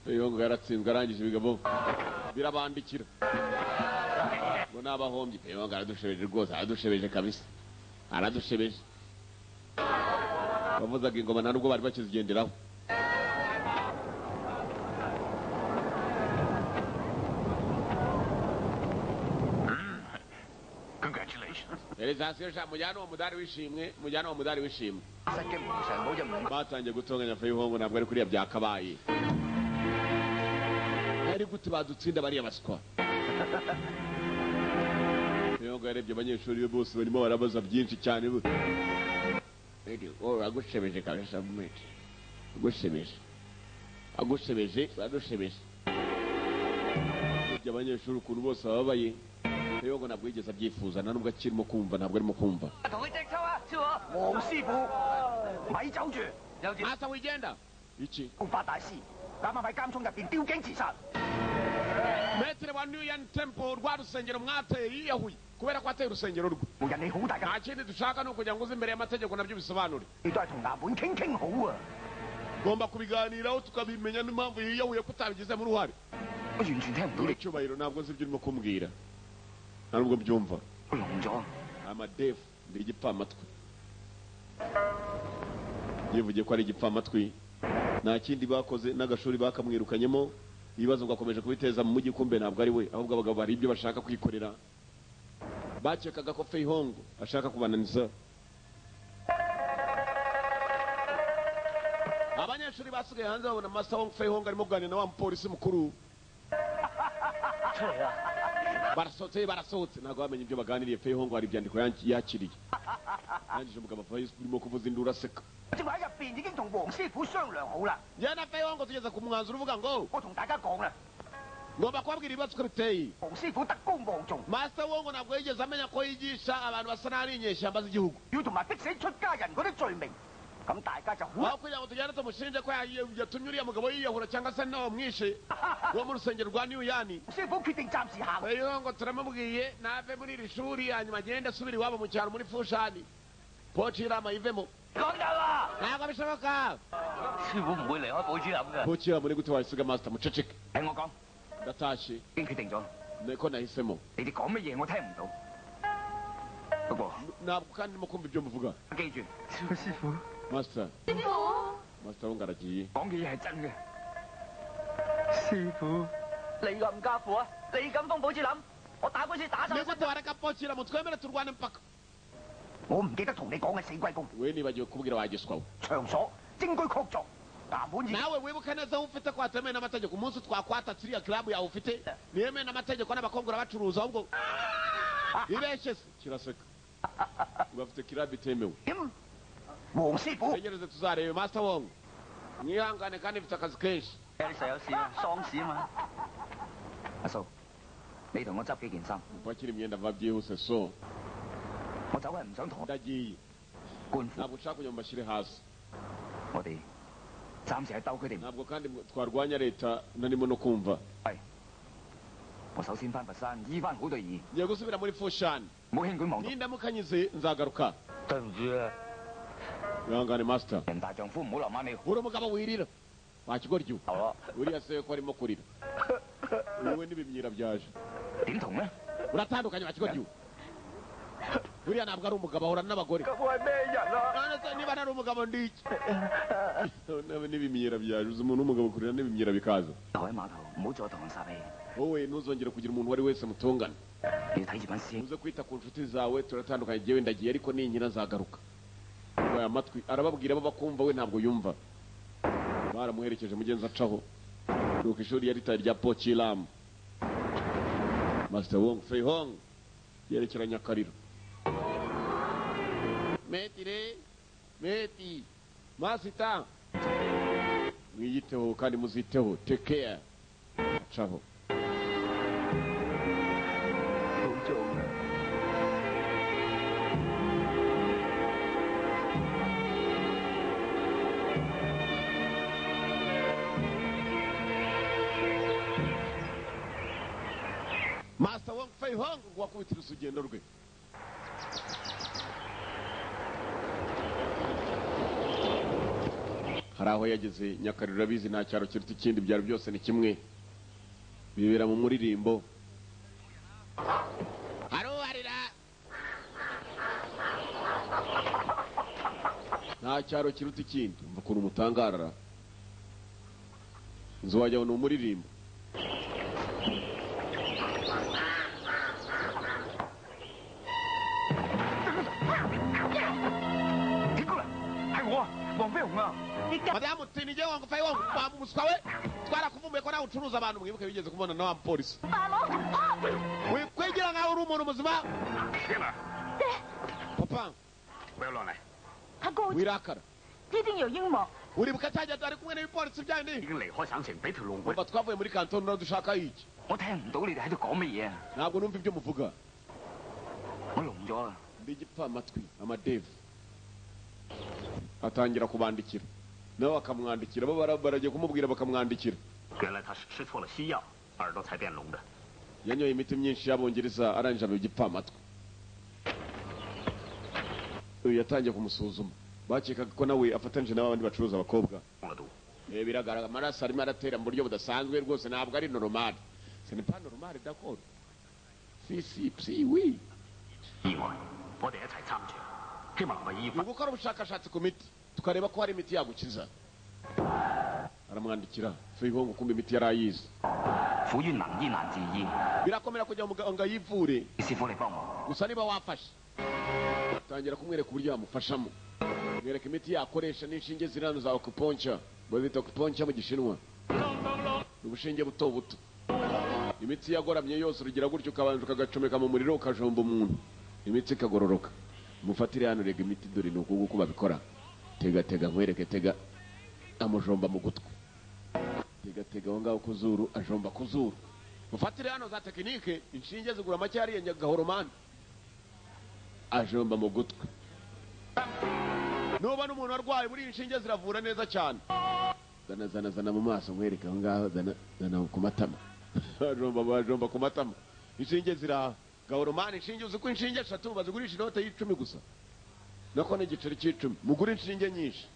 Feyhong yaratsinzwe arangije ibigabo birabandikira ngo nabahombye. Feyhong aradushebeje rwose, aradushebeje kabisa, aradushebeje. Bavuzaga ingoma nta nubwo bari bakizigenderaho. Realization mujyana umudari wishimwe, mujyana umudari wishimwe. Batangiye gutonganya Feyhong ntabwo ari kuriya byakabaye. Ari gute badutsinda bariya baswa. Feyhong yarebye abanyeshuri be bose barimo barabaza byinshi cyane. Agushebeje kabisa mumete. Agushebeje, badushebeje. Ibyo abanyeshuri ukuntu bose bababaye. Feyhong ntabwo yigeze abyifuza, nta nubwo akirimo kumva, ntabwo arimo kumva. Asa wigenda iki Metre wa New Yan Temple rwa rusengero mwateye yiyahuye kubera ko ateye urusengero rwe. Nta kindi dushaka ni ukugira ngo uze imbere y'amategeko nabyo bisobanure. Gomba kubiganiraho tukabimenya n'impamvu yiyahuye ko utabigizemo uruhare. Icyubahiro ntabwo nzi ibyo urimo kumbwira, nta nubwo byumva. Amadefu ndi igipfamatwi. Yivugiye ko ari igipfamatwi, nta kindi bakoze, n'agashuri bakamwirukanyemo. Ibibazo ngakomeje kubiteza mu mujyi, kumbe ntabwo ari we, ahubwo abagabo bari ibyo bashaka kwikorera. Bakekaga ko Feyhong ashaka kubananiza. Abanyeshuri basigaye hanze babona Master Wong Feyhong arimo kuganira na wa mupolisi mukuru. Barasohotse ntabwo bamenye ibyo baganiriye. Feyhong hari ibyandiko yakiriye. Yangije umugabo urimo kuvuza induru aseka. Yana Feyhong tugeze ku mwanzuro uvuga ngo ngomba kubabwira ibibazo uko biteye. Master Wong ntabwo yigeze amenya ko yigisha abantu basa n'ari inyeshyamba z'igihugu. Aho kugira ngo tugende tumushinje ko yatumye uriya mugabo yiyahura cyangwa se nawe mwishe wo mu rusengero rwa New Yan. Feyhong turamubwiye nave muri iri shuri, hanyuma agende asubire iwabo mu cyaro muri Fushani. Pochira mayivemo. Ntabwo bishoboka. Pochira muri gute wasiga Master muceceke. Ndatashye. Niko nahisemo. Ntabwo kandi ndimo kumva ibyo muvuga. Master Wong aragiye. Nigute wareka Pochira mutwemere turwane mpaka. We nibagiwe kubwira wagiswaho. Nawe wibuke neza ufite ko atemeye n'amategeko. Umunsi twakwata siriya club yawe ufite niyemeye n'amategeko n'abakongora bacuruza, ahubwo ibeshye kiraseka. Bafite club itemewe. Tegereze tuzarebe Master Wong. Mwihangane kandi mfite akazi kenshi. Bakiri imyenda va byihuse so. Ndagiye. Ntabwo ushaka kujya mu bashyire hasi. Ntabwo kandi twarwanya leta narimo no kumva. Ngiye gusubira muri Fushani. Nindamukanyize nzagaruka. Wihangane Master. Uri umugabo wirira. Wakigoryo. Uriya se ko arimo kurira. Wowe n'ibimyira byaje. Uratandukanye wakigoryo. Uriya ntabwo ari umugabo, ahorana n'abagore. Niba nari umugabo ndiki. N'ibimyira byaje. Uzi umuntu w'umugabo kurira n'ibimyira bikaza. Wowe ntuzongere kugira umuntu wari wese mutongana. Uze kwita ku nshuti zawe, turatandukanye jyewe ndagiye ariko ninkira nzagaruka. Aya matwi arababwira bo bakumva, we ntabwo yumva. Baramuherekeje mugenzi acaho. Nuko ishuri yari rya Pochira. Master Wong Feyhong yerekeranya akariro. Meti Masita, mwiyiteho kandi muziteho. Take care. Acaho. Master Wong Feyhong wakubitira urugendo rwe. hari aho yageze Nyakariro abizi nta cyaro kiruta ikindi byaro byose ni kimwe bibera mu muririmbo haruharira nta cyaro kiruta ikindi umva ukuntu umutangarara inzu wajya ni umuririmbo Madamu tinije wangu fai wangu muswa we twarakuvumbuye ko nawe ucuruza abantu mwibuke bigeze kubona na wa polisi kwigira nkaho uri umuntu muzima papa wirakara uribuka cyajya ari kumwe n'ibipolisi byandi umva twavuye muri kantoni na dushaka iki ntabwo numva ibyo muvuga ndi igipfa amatwi amadevu atangira kubandikira nawe bakamwandikira bo baragiye kumubwira bakamwandikira yanyoye imiti myinshi y'abongereza arangije aba igipfa amatwi uyu yatangiye kumusuzuma bakekaga ko nawe afatanyije n'abandi bacuruza abakobwa biragaragara amaraso arimo aratera mu buryo budasanzwe rwose ntabwo ari normal ce n'est pas normal d'accord si oui ni gukora ubushakashatsi ku miti tukareba ko hari imiti yagukiza aramwandikira Feihong kumbe imiti yari ayizi birakomera kujya muganga yivure gusa niba wafashe tangira kumwereka uburyo yamufashamo mwereka imiti yakoresha n'inshinge zirano za acupuncture bazita acupuncture mu gishinwa ubushinge buto buto imiti yagoramye yose urugira gutyo ukabanje ukagacomeka mu muriro ukajomba umuntu imitsi ikagororoka mufatire hano rega imiti dore nuko uko babikora tega nkwereke tega amujomba mu gutwi tega aho ngaho kuzuru ajomba kuzuru mufatire hano za tekinike inshinge zigura make yari Nyagahoromani ajomba mu gutwi nuba n'umuntu arwaye muri inshinge ziravura neza cyane zana mu maso nkwereke aho ngaho zana ku matama ajomba ku matama inshinge zira Gahoromani inshinge uzi ko inshinge 3 bazigurisha inote y'10 gusa nako n'igiceri c'10 mugura inshinge nyinshi